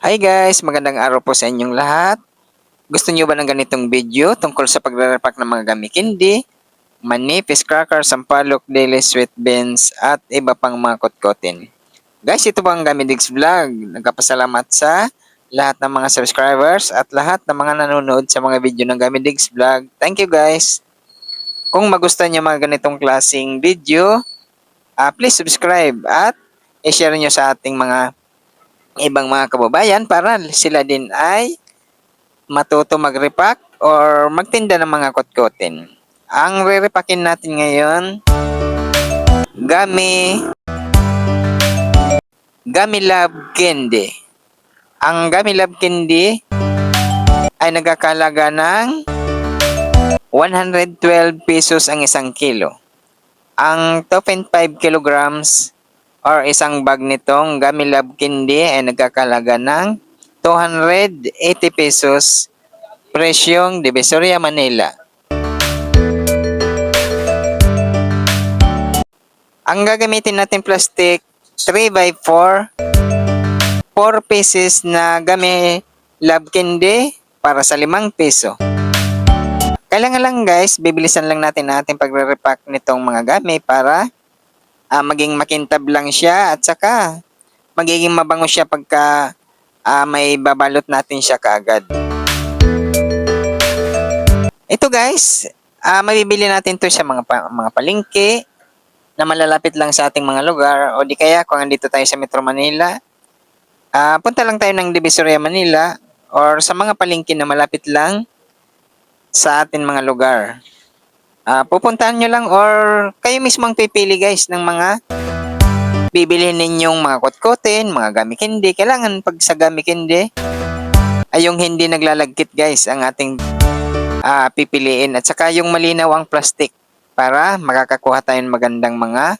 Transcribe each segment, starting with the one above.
Hi guys, magandang araw po sa inyong lahat. Gusto niyo ba ng ganitong video tungkol sa pagre-repack ng mga gummy candy, manipis crackers, sampalok, deli, sweet beans, at iba pang mga kotkotin? Guys, ito po ang Gummy Digs Vlog. Nagpapasalamat sa lahat ng mga subscribers at lahat ng mga nanonood sa mga video ng Gummy Digs Vlog. Thank you guys. Kung magustuhan niyo mga ganitong klaseng video, please subscribe at i-share niyo sa ating mga ibang mga kababayan para sila din ay matuto mag-repack or magtinda ng mga kotkotin. Ang re-repackin natin ngayon, Gummy, Gummy Love Candy. Ang Gummy Love Candy ay nagkakalaga ng 112 pesos ang isang kilo. Ang 2.5 kilograms or isang bag nitong Gummy Love Candy ay nagkakalaga ng 280 pesos presyong Divisoria, Manila. Ang gagamitin natin plastic 3x4, 4 pieces na Gummy Love Candy para sa 5 peso. Kailangan lang guys, bibilisan lang natin ating pagre-repack nitong mga gummy para maging makintab lang siya at saka magiging mabango siya pagka may babalot natin siya kaagad. Ito guys, mabibili natin to sa mga palengke na malalapit lang sa ating mga lugar o di kaya kung andito tayo sa Metro Manila, punta lang tayo ng Divisoria, Manila or sa mga palengke na malapit lang sa ating mga lugar. Pupuntahan nyo lang or kayo mismo ang pipili guys ng mga bibilhin ninyong mga kotkotin, mga gummy candy. Kailangan pag sa gummy candy ay yung hindi naglalagkit guys ang ating pipiliin at saka yung malinaw ang plastic para makakakuha tayo ng magandang mga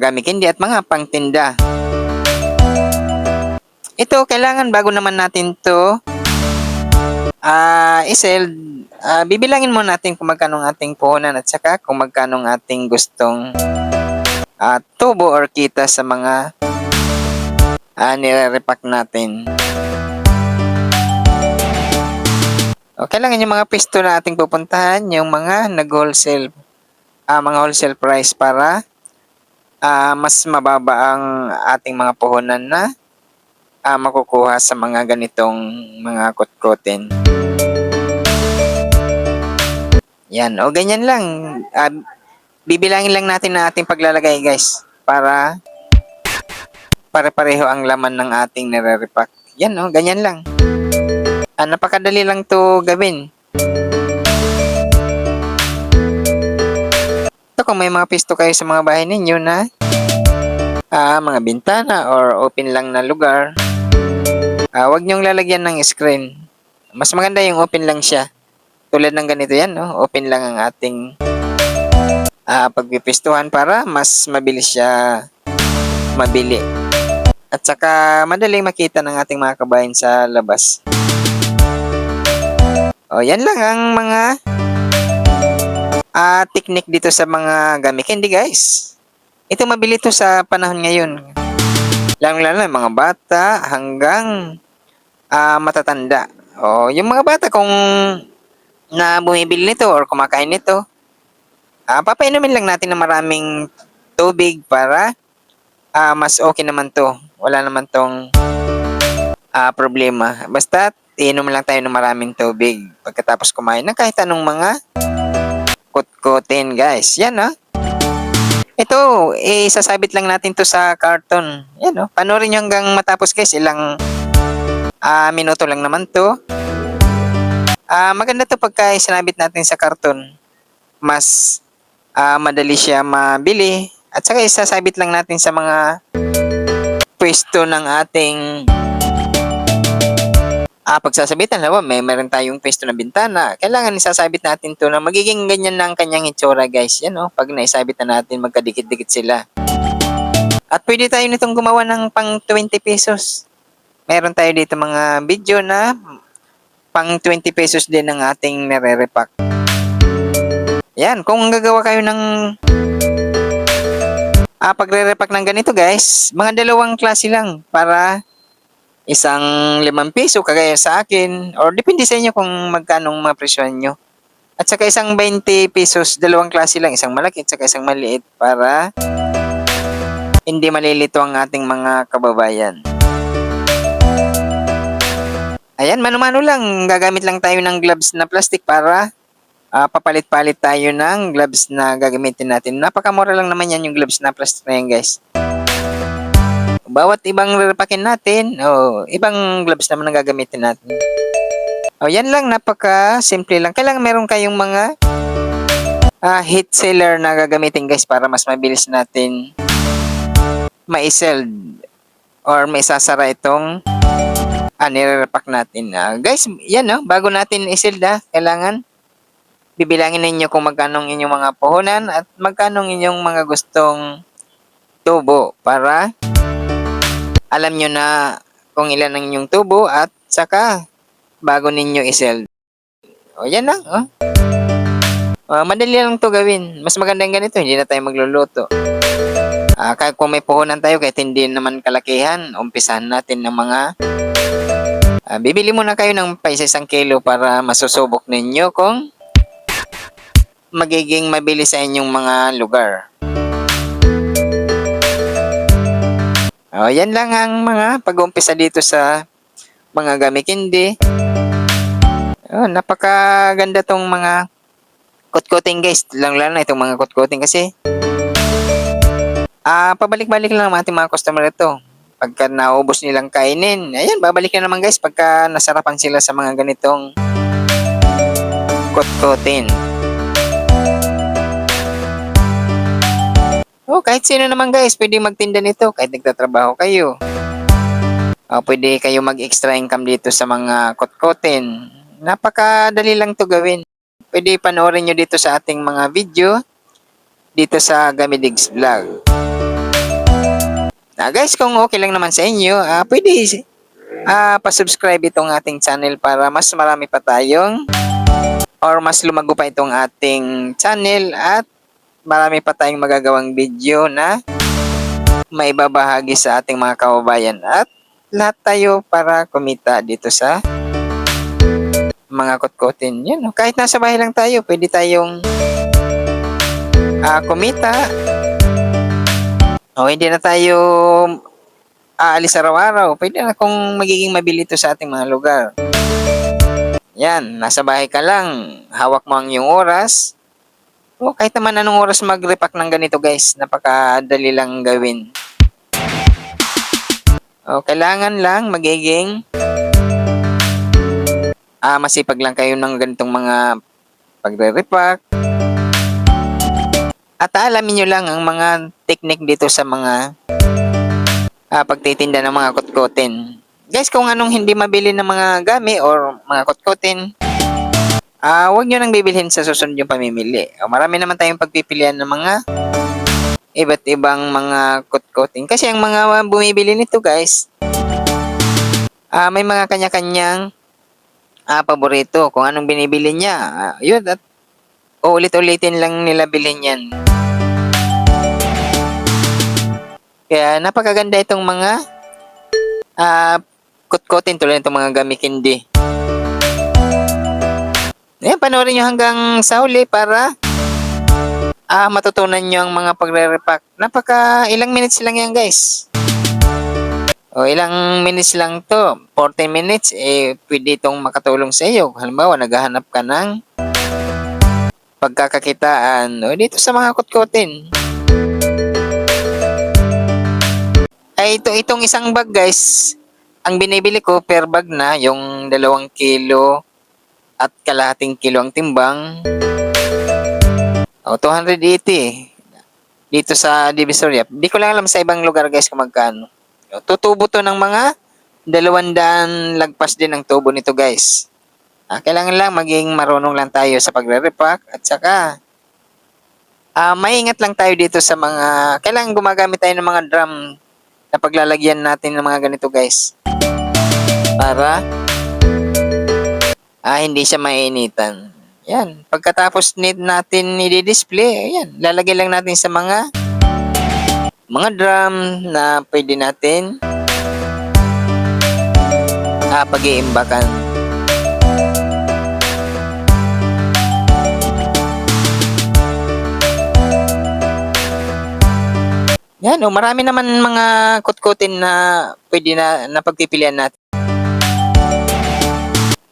gummy candy at mga pangtinda. Ito kailangan bago naman natin to i-sell, bibilangin mo natin kung magkano ang ating puhunan at saka kung magkano ang ating gustong tubo or kita sa mga nire-repack natin. O, kailangan yung mga pisto na ating pupuntahan, yung mga nag-wholesale, mga wholesale price para mas mababa ang ating mga puhunan na makukuha sa mga ganitong mga kotkotin. Yan, o ganyan lang. Bibilangin lang natin na ating paglalagay guys para pare-pareho ang laman ng ating nire-repack. Yan o, ganyan lang. Napakadali lang to gawin. Ito kung may mga pisto kayo sa mga bahay ninyo na mga bintana or open lang na lugar, huwag nyong lalagyan ng screen. Mas maganda yung open lang siya. Tulad ng ganito yan, no? Open lang ang ating pagpipistuhan para mas mabilis siya mabili. At saka madaling makita ng ating mga kabayan sa labas. O, yan lang ang mga technique dito sa mga gummy candy guys. Ito mabili to sa panahon ngayon. Lalo-lalo yung mga bata hanggang matatanda. O, yung mga bata kung na bumibili nito or kumakain nito, papainumin lang natin ng maraming tubig para mas okay naman to. Wala naman tong problema. Basta inom lang tayo ng maraming tubig pagkatapos kumain ng kahit anong mga kutkutin guys. Yan ito, isasabit lang natin to sa carton. Yan panoorin nyo hanggang matapos guys. Ilang minuto lang naman to. Maganda to pagka isinabit natin sa karton. Mas madali siya mabili. At saka isasabit lang natin sa mga pwesto ng ating pagsasabitan. Meron tayong pwesto na bintana. Kailangan isasabit natin to na magiging ganyan na ang kanyang itsura guys. Yan pag naisabit na natin magkadikit-dikit sila. At pwede tayo nitong gumawa ng pang 20 pesos. Meron tayo dito mga video na pang 20 pesos din ang ating nare-repack. Yan, kung gagawa kayo ng pagre-repack ng ganito guys, mga dalawang klase lang para isang 5 piso kagaya sa akin or depende sa inyo kung magkano mapresyohan nyo. At saka isang 20 pesos, dalawang klase lang, isang malaki at saka isang maliit para hindi malilito ang ating mga kababayan. Ayan, mano-mano lang, gagamit lang tayo ng gloves na plastic para papalit-palit tayo ng gloves na gagamitin natin. Napakamura lang naman yan yung gloves na plastic na yan, guys. Bawat ibang rarapakin natin, ibang gloves naman ang gagamitin natin. Yan lang, napaka-simple lang. Kailangan meron kayong mga heat sealer na gagamitin, guys, para mas mabilis natin ma-sell or maisasara itong nire-repack natin. Guys, yan bago natin i-sell kailangan bibilangin ninyo kung magkano inyong mga puhunan at magkano inyong mga gustong tubo para alam nyo na kung ilan ang inyong tubo at saka bago ninyo i-sell. Yan lang. Madali lang to gawin. Mas magandang ganito, hindi na tayo magluluto. Kahit kung may puhunan tayo, kahit hindi naman kalakihan, umpisahan natin ng mga bibili muna kayo ng paisa 1 kilo para masusubok ninyo kung magiging mabilis sa inyong mga lugar. Yan lang ang mga pag-uumpisa dito sa mga gamikindi. Napakaganda tong mga kutkuting, guys. Lalo na itong mga kutkuting kasi pabalik-balik lang ang ating mga customer ito. Pagka naubos nilang kainin, ayan, babalik na naman, guys, pagka nasarapan sila sa mga ganitong kutkutin. Kahit sino naman, guys, pwede magtinda nito kahit nagtatrabaho kayo. Pwede kayo mag-extra income dito sa mga kutkutin. Napakadali lang to gawin. Pwede panoorin nyo dito sa ating mga video dito sa Gamidigs Vlog. Guys, kung okay lang naman sa inyo, pwede pa-subscribe itong ating channel para mas marami pa tayong or mas lumago pa itong ating channel at marami pa tayong magagawang video na maibabahagi sa ating mga kababayan at lahat tayo para kumita dito sa mga kutkutin. Yan, kahit nasa bahay lang tayo, pwede tayong kumita. Hindi na tayo aalis araw-araw. Pwede na kung magiging mabili ito sa ating mga lugar. Yan, nasa bahay ka lang, hawak mo ang iyong oras. Kahit naman anong oras mag-repack ng ganito, guys, napakadali lang gawin. Kailangan lang magiging masipag lang kayo ng ganitong mga pagre-repack. At alamin nyo lang ang mga technique dito sa mga pagtitinda ng mga kutkutin. Guys, kung anong hindi mabili ng mga gami or mga kutkutin, huwag nyo nang bibilhin sa susunod yung pamimili. Marami naman tayong pagpipilian ng mga iba't ibang mga kutkutin. Kasi ang mga bumibili nito, guys, may mga kanya-kanyang paborito. Kung anong binibili niya, yun, at ulit-ulitin lang nila bilhin yan. Kaya napakaganda itong mga kutkutin tulad itong mga gamikindi. Ayan, panoorin nyo hanggang sa huli para matutunan nyo ang mga pagre-repack. Ilang minutes lang yan, guys. Ilang minutes lang to. 40 minutes, pwede itong makatulong sa iyo. Halimbawa, naghahanap ka ng pagkakakitaan dito sa mga kutkutin. Itong isang bag, guys, ang binibili ko per bag na, yung 2 kilo at kalahating kilo ang timbang. 280 dito sa Divisoria. Di ko lang alam sa ibang lugar, guys, kung magkano. Tutubo to ng mga 200 lagpas din ang tubo nito, guys. Kailangan lang maging marunong lang tayo sa pagre-repack at saka maingat lang tayo dito sa mga kailangan gumagamit tayo ng mga drum na paglalagyan natin ng mga ganito, guys, para hindi siya mainitan. Yan, pagkatapos natin i-display, ayan, lalagay lang natin sa mga drum na pwede natin pag-iimbakan. Yan, marami naman mga kutkutin na pwede na pagpipilian natin.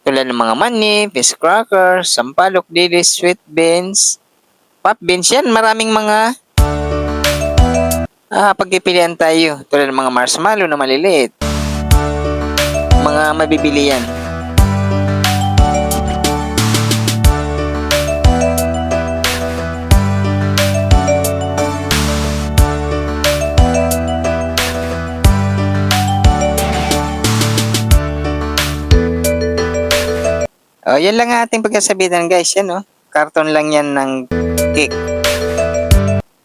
Tulad ng mga mani, fish crackers, sampalok, dilis, sweet beans, pop beans, yan. Maraming mga pagpipilian tayo. Tulad ng mga marshmallow na maliliit. Mga mabibili yan. Yan lang ang ating pagkasabitan guys. Yan karton lang yan ng cake.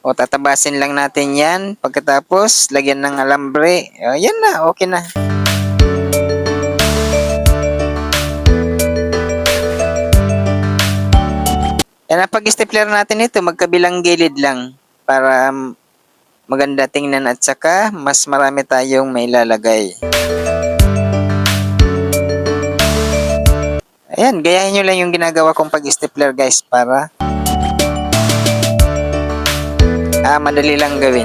Tatabasin lang natin yan. Pagkatapos, lagyan ng alambre. Yan na, okay na. Yan, pag-stapler natin ito, magkabilang gilid lang. Para maganda tingnan at saka mas marami tayong may lalagay. Ayan, gayahin nyo lang yung ginagawa kong pag-stapler guys para madali lang gawin.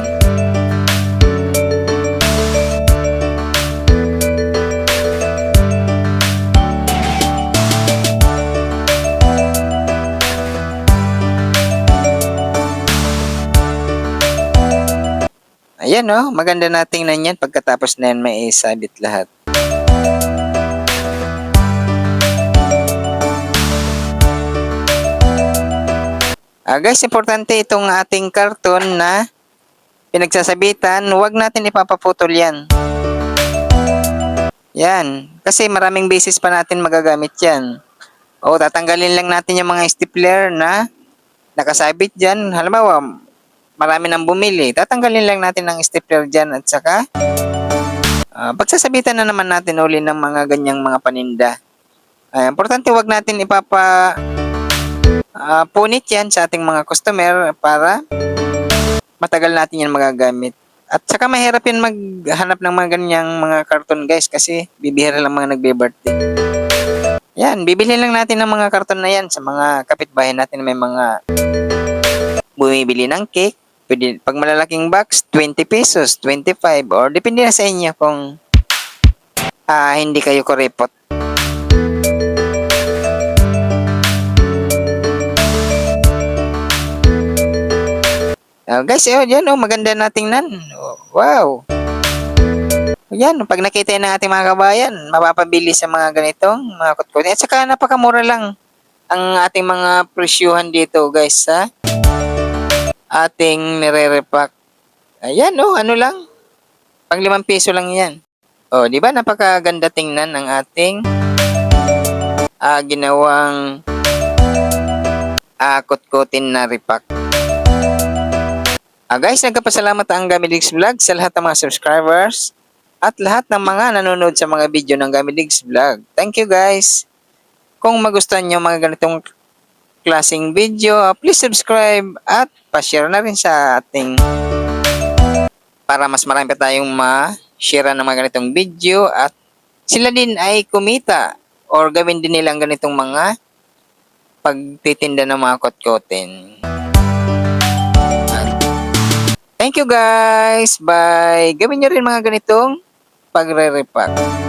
Ayan maganda na tingnan yan pagkatapos na yan may isabit lahat. Guys, importante itong ating karton na pinagsasabitan, huwag natin ipapaputol yan. Yan, kasi maraming beses pa natin magagamit yan. Tatanggalin lang natin yung mga stapler na nakasabit dyan. Halimbawa, marami nang bumili. Tatanggalin lang natin ang stapler dyan at saka pagsasabitan na naman natin uli ng mga ganyang mga paninda. Importante huwag natin punit yan sa ating mga customer para matagal natin yan magagamit. At saka mahirap yan maghanap ng mga ganyang mga karton guys kasi bibihira lang mga nagbe-birthday. Yan, bibili lang natin ng mga karton na yan sa mga kapitbahay natin na may mga bumibili ng cake. Pwede, pag malalaking box, 20 pesos, 25 or depende na sa inyo kung hindi kayo kuripot. Guys, yan maganda na tingnan. Wow. Yan, pag nakita ng ating mga kabayan, mapapabili sa mga ganitong mga kutkutin. At saka napakamura lang ang ating mga presyuhan dito, guys, sa ating nire-repack. Ayan, ano lang. Pang 5 piso lang yan. Di ba napakaganda tingnan ng ating ginawang kutkutin na repack. Guys, nagpapasalamat ang Gamidigs Vlog sa lahat ng mga subscribers at lahat ng mga nanonood sa mga video ng Gamidigs Vlog. Thank you guys. Kung magustuhan nyo mga ganitong klaseng video, please subscribe at pa-share na rin sa ating para mas marami pa tayong ma-share ng mga ganitong video at sila din ay kumita or gawin din nilang ganitong mga pagtitinda ng mga kotkotin. Thank you guys. Bye. Gawin nyo rin mga ganitong pagre-repack.